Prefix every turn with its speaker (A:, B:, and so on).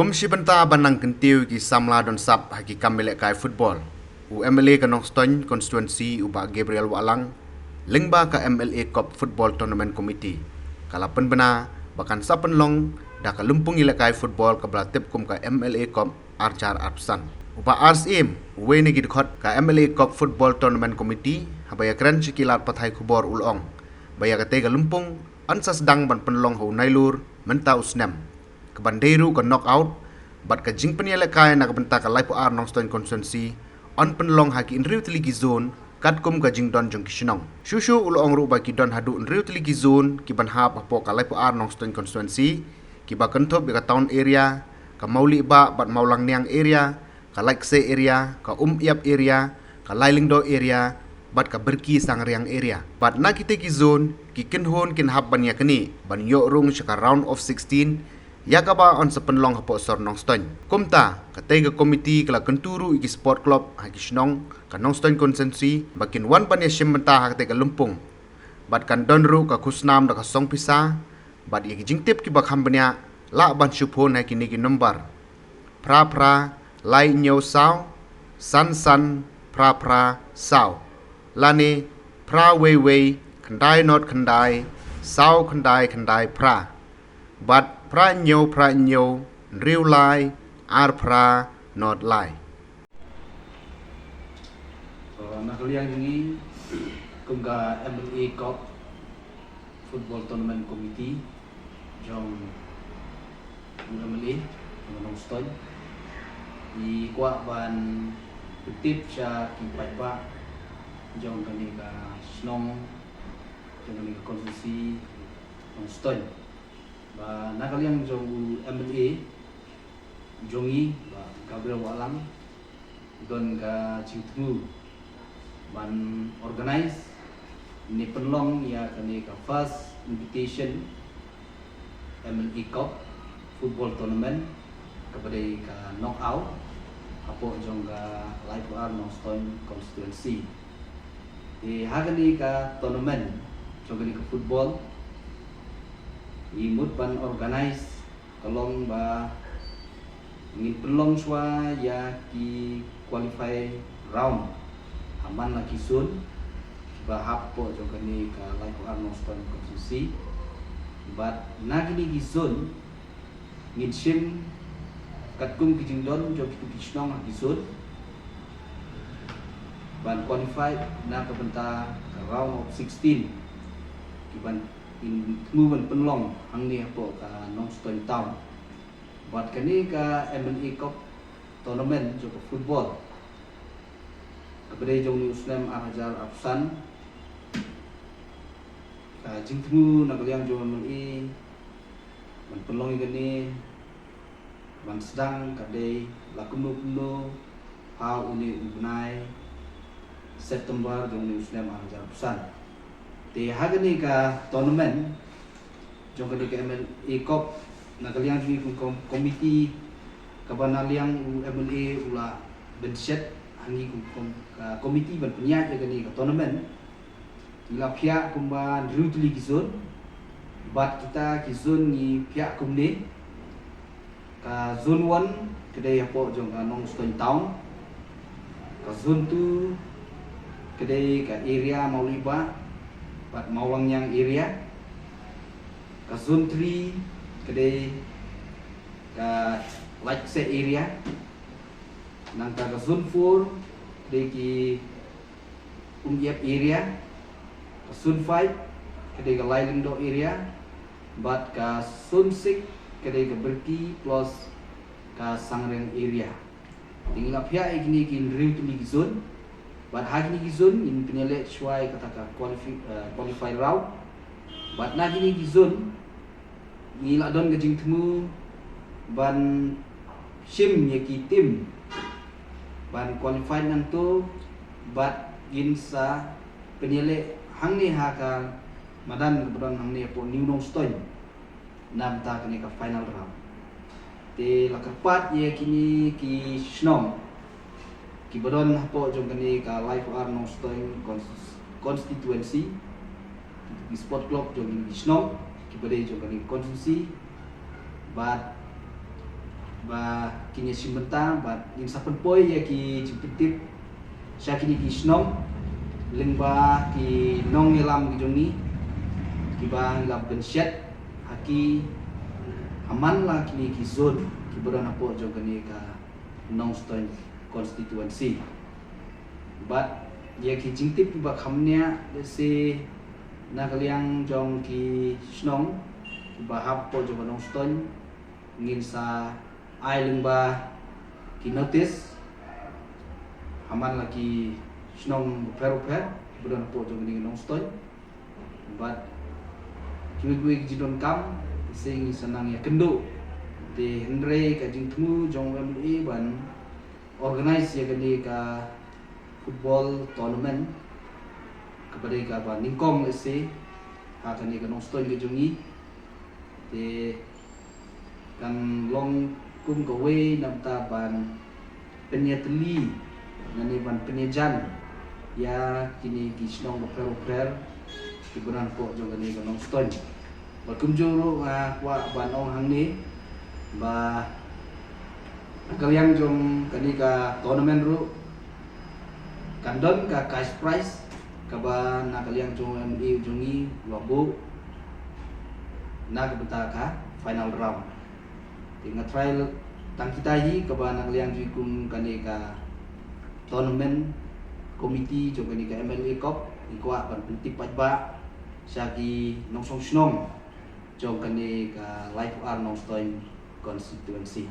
A: Komisi benta banang kentiu ki samla don sap haki kamilek kai football. U MLA kanong ston constituency uba Gabriel Walang lengba ka MLA Cup Football Tournament Committee. Kalapan bena bahkan sapen long dah ka lumpung ilek kai football ka belatip kum ka MLA Cup Arjar Arpsan. Uba RSM uwe ni gidkhot ka MLA Cup Football Tournament Committee habaya keren cikilat pathai kubor ulong. Baya kate ka lumpung ansas dang ban penlong ho nailur menta usnem. Kebanderu ke knockout bat ke jing peniale kai nak benta ka lai ar nong ston constituency on penlong haki in riu teligi zone kat kum ka jing don jong kishnong shushu ulong ru ba ki don hadu in riu teligi zone ki ban hap apo ka lai ar nong ston constituency ki ba kentop ka town area ka mauli ba bat maulang niang area ka lai se area ka iap area ka lai lingdo area bat ka berki sangriang area bat na kite ki zone ki kinhon kin hap ban yakni ban yo rung shaka round of 16 yakaba on sepenlong hapo sor nong ston kumta katega komiti kala kenturu iki sport club haki shnong ka nong ston consensi bakin wan pan yashim menta hakatega lumpung bat kan donru ka kusnam da ka song pisa bat iki jingtip ki bakham banya la ban shupon haki niki number pra lai nyo saw san pra saw lani pra wei kandai not kandai saw kandai pra bat pra nyo real lie ar pra not lie.
B: Nak liang ini kumga MLA Cup Football Tournament Committee jong MLA nong stoi di kuat ban tip sya kimpai ba jong kani ka snong jong kani ka konstitusi nong stoi ba nakaliang jong MLA jongi ba Gabriel Walang don ka cingtmu ban organize ni penlong ya kani ka first invitation MLA Cup Football Tournament kepada ka knockout apo jong ka live ar nong stone constituency di hagani ka tournament jong kani ka football imut pan organize kalong ba ngin pelong swa ya ki qualify round aman lagi sun ba hapo jo kani ka lai ko arno ston konstitusi but nagini gizun ngin sim katkum kijing don jo ki kisnong gizun ban qualify na ka benta ka round of 16 kiban in movement penlong hang ni apo ka nong stone town buat kani ka MLA Cup tournament jo football kepada jong ni uslam Arjar Arpsan ka jingtmu nak liang jo MLA man penlong gani man sedang kadai lakuno ha uni ubnai September jong ni uslam Arjar Arpsan di hagani ka tournament jong kali ka MLA Cup nakaliang ni komiti kabanaliang MLA ula benset hangi ka komiti ban penyat kani ka tournament ila pihak kumban rutli kizon bat kita kizon ni pihak kumne ka zone 1 kedai apo jong ka nong stone town ka zone 2 kedai ka area Mauliba bat Mawang yang area ka zone 3 kedai ka Lakse area nang ka zone 4 kedai ki iap area ka zone 5 kedai ka Lailindo area bat ka zone 6 kedai ka Berki plus ka Sangreng area tinggal pihak ini kin riu tu ligi zone bat hagi ni zone in penyelet syai kata ka qualify round bat na gini zone ngila don gajing temu ban sim yaki tim ban qualify nang tu bat ginsa penyelet hang ni haka madan kebetulan hang ni po new nong stone nam ta kini ka final round te lakarpat ye kini ki snom ki bodon po jong kani ka live ar nong stone constituency di sport club jong ni snom ki bade jong kani constituency but ba kini simbenta ba in sapenpoi ya ki jipitip sya kini ki snong lingba ki nong ngilam ki jongi ki ba ngilap gensyet haki aman lah kini ki zone ki beran apo jo kini ka nong stoin constituency but ya ki jingtip ba khamnya se na kaliang jong ki snong ki ba hap po jo nong stoin ngin sa ai lingba ki notice aman lagi snong per beran po jo kini nong stoin but kiwi jidon kam sing senang ya kendo di Henry ka jingtmu jong MLE ban organize ya kini ka football tournament kepada ka ban ningkong se ha kani ka nong stoin ke jongi de kan long kum ka we namta ban penyatli ngani ban penyejan ya kini ki snong per kiburan po jong kani ka nong stoin berkunjung wa banong hang ni ba kalian jom kani ka tournament ru kandon ka cash prize ka ba na kalian jom MLE jongi lobo na ka beta ka final round tinga trial tang kita hi ka ba na kalian jum kani ka tournament committee jom kani ka MLE Cup ikwa ban pentik pajba syagi nong song snong jong kani ka live ar nong stoin constituency